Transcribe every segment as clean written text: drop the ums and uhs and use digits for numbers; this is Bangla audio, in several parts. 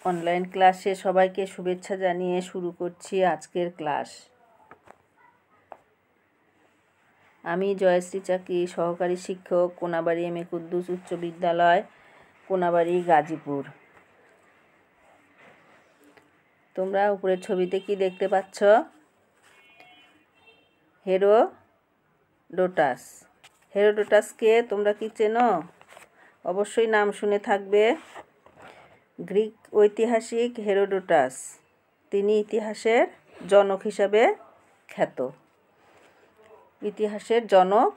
অনলাইন ক্লাসে সবাইকে শুভেচ্ছা জানিয়ে শুরু করছি আজকের ক্লাস। আমি জয়শ্রী চাকি, সহকারী শিক্ষক, কোনাবাড়ি এম এ কুদ্দুস উচ্চ বিদ্যালয়, কোনাবাড়ি, গাজীপুর। তোমরা উপরের ছবিতে কি দেখতে পাচ্ছ? হেরোডোটাস। হেরোডোটাসকে তোমরা কি চেনো? অবশ্যই নাম শুনে থাকবে। গ্রিক ঐতিহাসিক হেরোডোটাস, তিনি ইতিহাসের জনক হিসাবে খ্যাত। ইতিহাসের জনক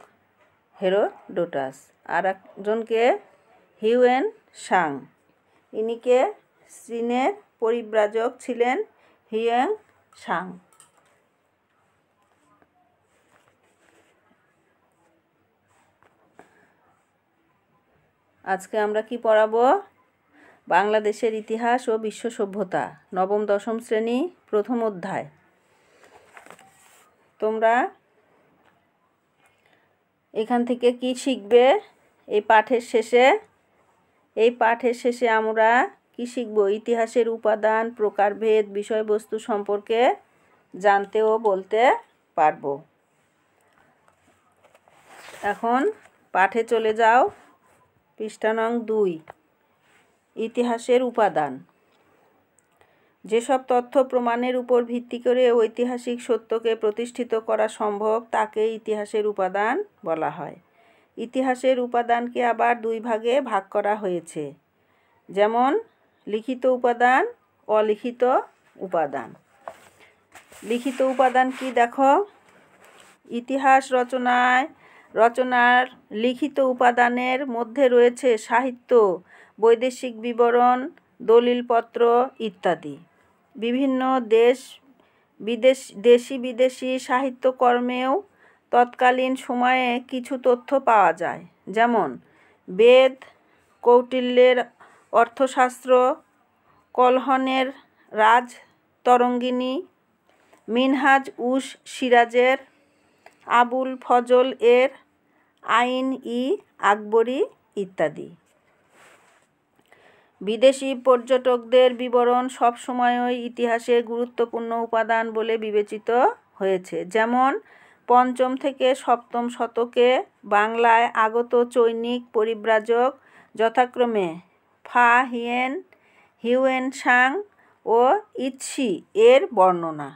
হেরোডোটাস। আর একজনকে হিউয়েন সাং, ইনিকে চীনের পরিব্রাজক ছিলেন হিউয়েন সাং। আজকে আমরা কি পড়াবো? বাংলাদেশের ইতিহাস ও বিশ্ব সভ্যতা, নবম দশম শ্রেণী, প্রথম অধ্যায়। তোমরা এখান থেকে কি শিখবে? এই পাঠের শেষে আমরা কি শিখব? ইতিহাসের উপাদান, প্রকারভেদ, বিষয়বস্তু সম্পর্কে জানতে ও বলতে পারবো। এখন পাঠে চলে যাও। পৃষ্ঠা নং 2। ইতিহাসের উপাদান। যেসব তথ্য প্রমাণের উপর ভিত্তি করে ঐতিহাসিক সত্যকে প্রতিষ্ঠিত করা সম্ভব তাকে ইতিহাসের উপাদান বলা হয়। ইতিহাসের উপাদানকে আবার 2 ভাগে ভাগ করা হয়েছে, যেমন লিখিত উপাদান, অলিখিত উপাদান। লিখিত উপাদান কি দেখো? ইতিহাস রচনার লিখিত উপাদানের মধ্যে রয়েছে সাহিত্য, বৈদেশিক বিবরণ, দলিলপত্র ইত্যাদি। বিভিন্ন দেশি বিদেশি সাহিত্যকর্মেও তৎকালীন সময়ে কিছু তথ্য পাওয়া যায়, যেমন বেদ, কৌটিল্যের অর্থশাস্ত্র, কলহনের রাজতরঙ্গিনী, মিনহাজ উস সিরাজের, আবুল ফজল এর আইন-ই আকবরী ইত্যাদি। বিদেশি পর্যটকদের বিবরণ সবসময়ই ইতিহাসের গুরুত্বপূর্ণ উপাদান বলে বিবেচিত হয়েছে, যেমন 5ম থেকে 7ম শতকে বাংলায় আগত চৈনিক পরিব্রাজক যথাক্রমে ফা হিয়েন, হিউয়েন সাং ও ইৎসি এর বর্ণনা।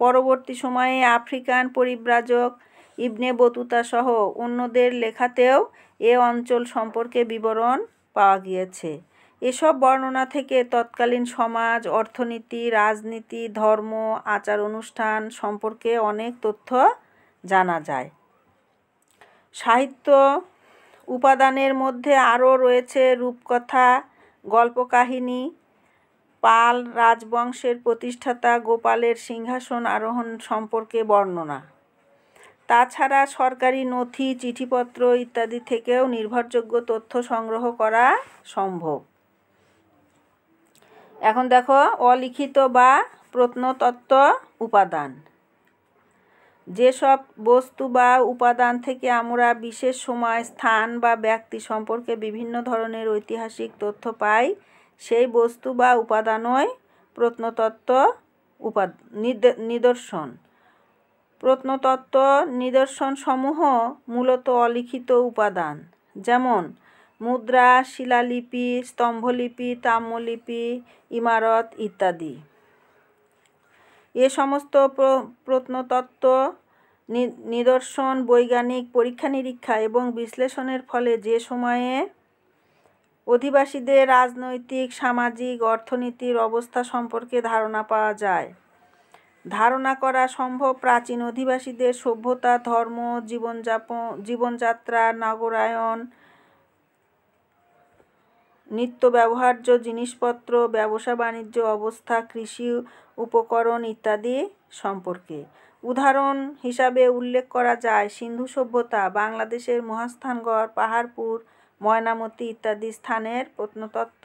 পরবর্তী সময়ে আফ্রিকান পরিব্রাজক ইবনে বতুতা সহ অন্যদের লেখাতেও এ অঞ্চল সম্পর্কে বিবরণ পাওয়া গিয়েছে। এসব বর্ণনা থেকে তৎকালীন সমাজ, অর্থনীতি, রাজনীতি, ধর্ম, আচার অনুষ্ঠান সম্পর্কে অনেক তথ্য জানা যায়। সাহিত্য উপাদানের মধ্যে আরও রয়েছে রূপকথা, গল্পকাহিনী, পাল রাজবংশের প্রতিষ্ঠাতা গোপালের সিংহাসন আরোহণ সম্পর্কে বর্ণনা। তাছাড়া সরকারি নথি, চিঠিপত্র ইত্যাদি থেকেও নির্ভরযোগ্য তথ্য সংগ্রহ করা সম্ভব। এখন দেখো অলিখিত বা প্রত্নতত্ত্ব উপাদান। যেসব বস্তু বা উপাদান থেকে আমরা বিশেষ সময়, স্থান বা ব্যক্তি সম্পর্কে বিভিন্ন ধরনের ঐতিহাসিক তথ্য পাই, সেই বস্তু বা উপাদানই প্রত্নতত্ত্ব নিদর্শন। প্রত্নতত্ত্ব নিদর্শনসমূহ মূলত অলিখিত উপাদান, যেমন মুদ্রা, শিলালিপি, স্তম্ভলিপি, তাম্রলিপি, ইমারত ইত্যাদি। এ সমস্ত প্রত্নতত্ত্ব নিদর্শন বৈজ্ঞানিক পরীক্ষা-নিরীক্ষা এবং বিশ্লেষণের ফলে যে সময়ে অধিবাসীদের রাজনৈতিক, সামাজিক, অর্থনীতির অবস্থা সম্পর্কে ধারণা পাওয়া যায়। ধারণা করা সম্ভব প্রাচীন অধিবাসীদের সভ্যতা, ধর্ম, জীবনযাত্রা, নগরায়ন, নিত্য ব্যবহার্য জিনিসপত্র, ব্যবসা-বাণিজ্য অবস্থা, কৃষি উপকরণ ইত্যাদি সম্পর্কে। উদাহরণ হিসাবে উল্লেখ করা যায় সিন্ধু সভ্যতা, বাংলাদেশের মহাস্থানগড়, পাহাড়পুর, ময়নামতি ইত্যাদি স্থানের প্রত্নতত্ত্ব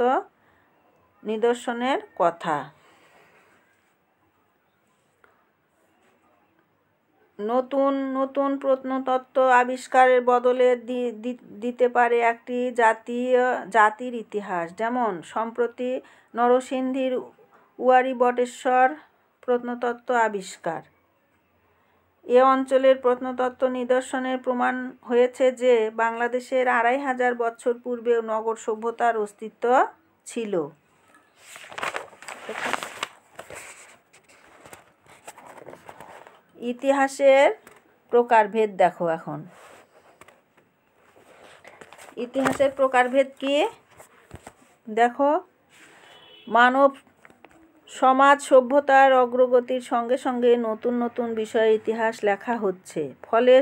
নিদর্শনের কথা। নতুন নতুন প্রত্নতত্ত্ব আবিষ্কারের বদলে দিতে পারে একটি জাতির ইতিহাস। যেমন সম্প্রতি নরসিংদীর উয়ারি বটেশ্বর প্রত্নতত্ত্ব আবিষ্কার। এ অঞ্চলের প্রত্নতত্ত্ব নিদর্শনের প্রমাণ হয়েছে যে বাংলাদেশের 2500 বছর পূর্বেও নগর সভ্যতার অস্তিত্ব ছিল। ইতিহাসের প্রকারভেদ দেখো। এখন ইতিহাসের প্রকারভেদ কি দেখো। মানব সমাজ সভ্যতার অগ্রগতির সঙ্গে সঙ্গে নতুন নতুন বিষয়ে ইতিহাস লেখা হচ্ছে, ফলে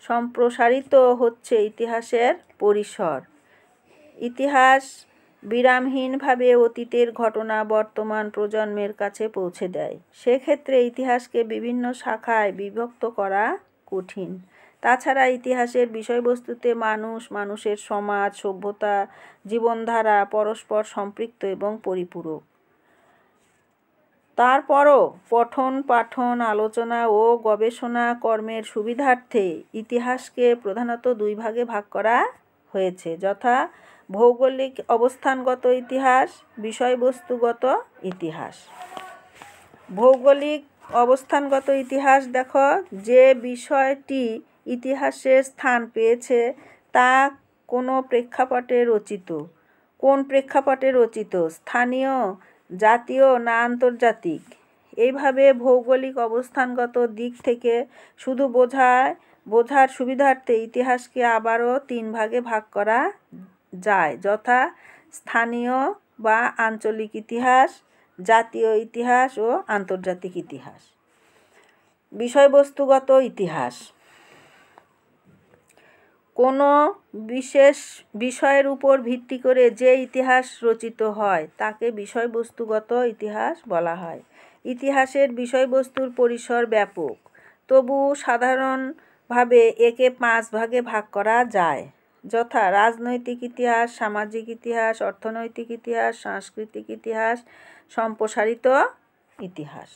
সম্প্রসারিত হচ্ছে ইতিহাসের পরিসর। ইতিহাস বিরামহীনভাবে অতীতের ঘটনা বর্তমান প্রজন্মের কাছে পৌঁছে দেয়। সেক্ষেত্রে ইতিহাসকে বিভিন্ন শাখায় বিভক্ত করা কঠিন। তাছাড়া ইতিহাসের বিষয়বস্তুতে মানুষ, মানুষের সমাজ, সভ্যতা, জীবনধারা পরস্পর সম্পৃক্ত এবং পরিপূরক। তারপরও পঠন পাঠন, আলোচনা ও গবেষণা কর্মের সুবিধার্থে ইতিহাসকে প্রধানত দুই ভাগে ভাগ করা হয়েছে, যথা ভৌগোলিক অবস্থানগত ইতিহাস, বিষয়বস্তুগত ইতিহাস। ভৌগোলিক অবস্থানগত ইতিহাস দেখো, যে বিষয়টি ইতিহাসে স্থান পেয়েছে তা কোনো প্রেক্ষাপটে রচিত। কোন প্রেক্ষাপটে রচিত? স্থানীয়, জাতীয় না আন্তর্জাতিক? এইভাবে ভৌগোলিক অবস্থানগত দিক থেকে শুধু বোঝার সুবিধার্থে ইতিহাসকে আবারও তিন ভাগে ভাগ করা যায়, যথা স্থানীয় বা আঞ্চলিক ইতিহাস, জাতীয় ইতিহাস ও আন্তর্জাতিক ইতিহাস। বিষয়বস্তুগত ইতিহাস কোনো বিশেষ বিষয়ের উপর ভিত্তি করে যে ইতিহাস রচিত হয় তাকে বিষয়বস্তুগত ইতিহাস বলা হয়। ইতিহাসের বিষয়বস্তুর পরিসর ব্যাপক, তবু সাধারণভাবে একে 5 ভাগে ভাগ করা যায়, যথা রাজনৈতিক ইতিহাস, সামাজিক ইতিহাস, অর্থনৈতিক ইতিহাস, সাংস্কৃতিক ইতিহাস, সম্প্রসারিত ইতিহাস।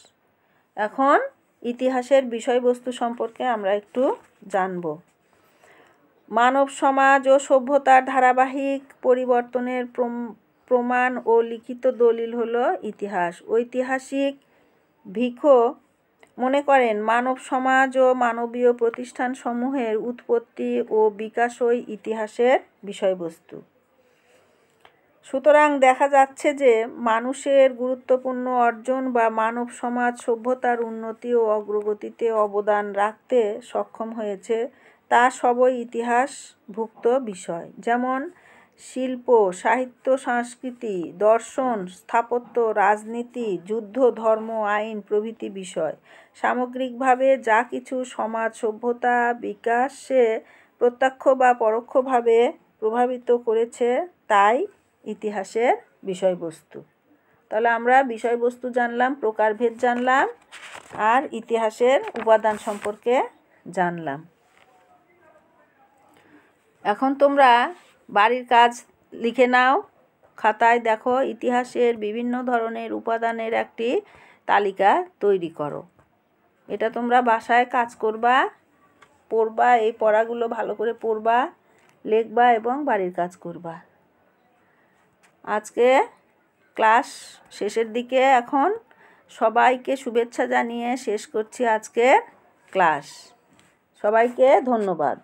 এখন ইতিহাসের বিষয়বস্তু সম্পর্কে আমরা একটু জানব। মানব সমাজ ও সভ্যতার ধারাবাহিক পরিবর্তনের প্রমাণ ও লিখিত দলিল হলো ইতিহাস। ঐতিহাসিক ভিখো মনে করেন মানব সমাজ ও মানবীয় প্রতিষ্ঠানসমূহের উৎপত্তি ও বিকাশই ইতিহাসের বিষয়বস্তু। সুতরাং দেখা যাচ্ছে যে মানুষের গুরুত্বপূর্ণ অর্জন বা মানব সমাজ সভ্যতার উন্নতি ও অগ্রগতিতে অবদান রাখতে সক্ষম হয়েছে তা সবই ইতিহাসভুক্ত বিষয়। যেমন শিল্প, সাহিত্য, সংস্কৃতি, দর্শন, স্থাপত্য, রাজনীতি, যুদ্ধ, ধর্ম, আইন প্রভৃতি বিষয়। সামগ্রিকভাবে যা কিছু সমাজ সভ্যতা বিকাশে প্রত্যক্ষ বা পরোক্ষভাবে প্রভাবিত করেছে তাই ইতিহাসের বিষয়বস্তু। তাহলে আমরা বিষয়বস্তু জানলাম, প্রকারভেদ জানলাম, আর ইতিহাসের উপাদান সম্পর্কে জানলাম। এখন তোমরা বাড়ির কাজ লিখে নাও খাতায়। দেখো, ইতিহাসের বিভিন্ন ধরনের উপাদানের একটি তালিকা তৈরি করো। এটা তোমরা বাসায় কাজ করবা, পড়বা, এই পড়াগুলো ভালো করে পড়বা, লিখবা এবং বাড়ির কাজ করবা। আজকে ক্লাস শেষের দিকে, এখন সবাইকে শুভেচ্ছা জানিয়ে শেষ করছি আজকের ক্লাস। সবাইকে ধন্যবাদ।